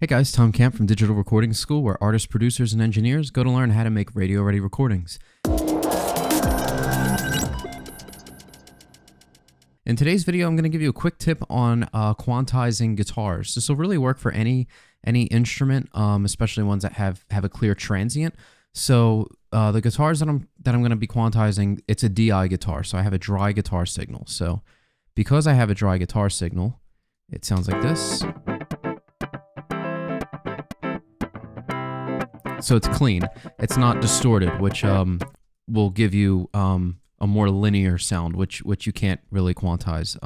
Hey guys, Tom Camp from Digital Recording School, where artists, producers, and engineers go to learn how to make radio-ready recordings. In today's video, I'm going to give you a quick tip on quantizing guitars. This will really work for any instrument, especially ones that have a clear transient. So the guitars that I'm going to be quantizing, it's a DI guitar, so I have a dry guitar signal. So because I have a dry guitar signal, it sounds like this. So it's clean. It's not distorted, which will give you a more linear sound, which you can't really quantize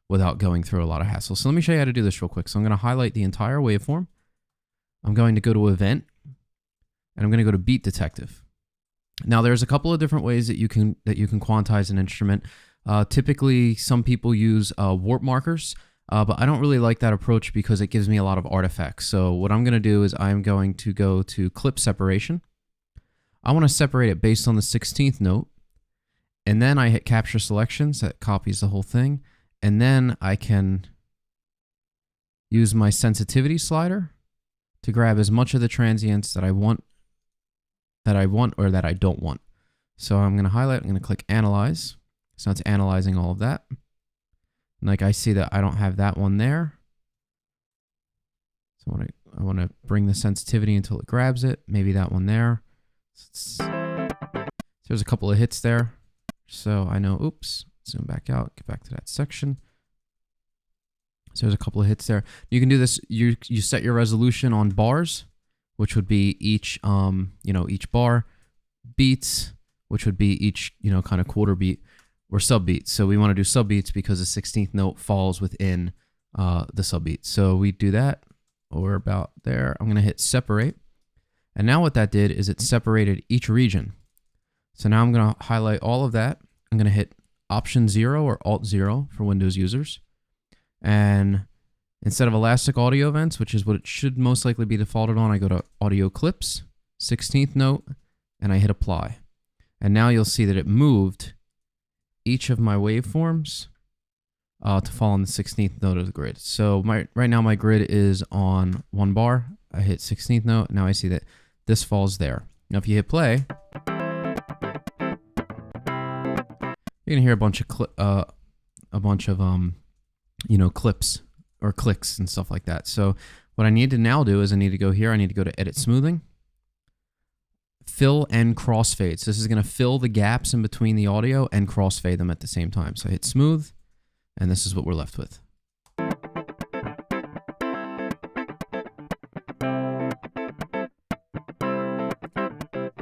without going through a lot of hassle. So let me show you how to do this real quick. So I'm going to highlight the entire waveform. I'm going to go to Event, and I'm going to go to Beat Detective. Now there's a couple of different ways that you can quantize an instrument. Typically, some people use warp markers. But I don't really like that approach because it gives me a lot of artifacts. So what I'm going to do is I'm going to go to clip separation. I want to separate it based on the 16th note. And then I hit capture selections. That copies the whole thing. And then I can use my sensitivity slider to grab as much of the transients that I want or that I don't want. So I'm going to highlight, I'm going to click analyze. So it's analyzing all of that. Like I see that I don't have that one there. So I want to bring the sensitivity until it grabs it. Maybe that one there. There's a couple of hits there. So I know, oops, zoom back out, get back to that section. So there's a couple of hits there. You can do this, you set your resolution on bars, which would be each bar, beats, which would be each, kind of quarter beat. Or subbeats. So we want to do subbeats because the 16th note falls within the subbeat. So we do that, or about there. I'm going to hit separate. And now what that did is it separated each region. So now I'm going to highlight all of that. I'm going to hit Option 0 or Alt 0 for Windows users. And instead of Elastic Audio Events, which is what it should most likely be defaulted on, I go to Audio Clips, 16th note, and I hit Apply. And now you'll see that it moved each of my waveforms to fall on the 16th note of the grid. So right now my grid is on 1 bar. I hit 16th note. Now I see that this falls there. Now if you hit play, you're gonna hear a bunch of clips or clicks and stuff like that. So what I need to now do is I need to go here. I need to go to Edit Smoothing. Fill and crossfade. So this is going to fill the gaps in between the audio and crossfade them at the same time. So I hit smooth, and this is what we're left with.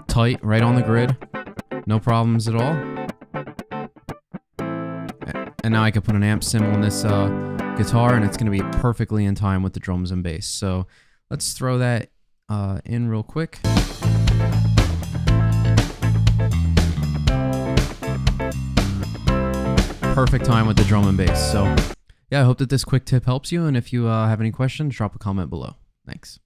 Tight, right on the grid. No problems at all. And now I can put an amp sim on this guitar, and it's going to be perfectly in time with the drums and bass. So let's throw that in real quick. Perfect time with the drum and bass. So yeah, I hope that this quick tip helps you. And if you have any questions, drop a comment below. Thanks.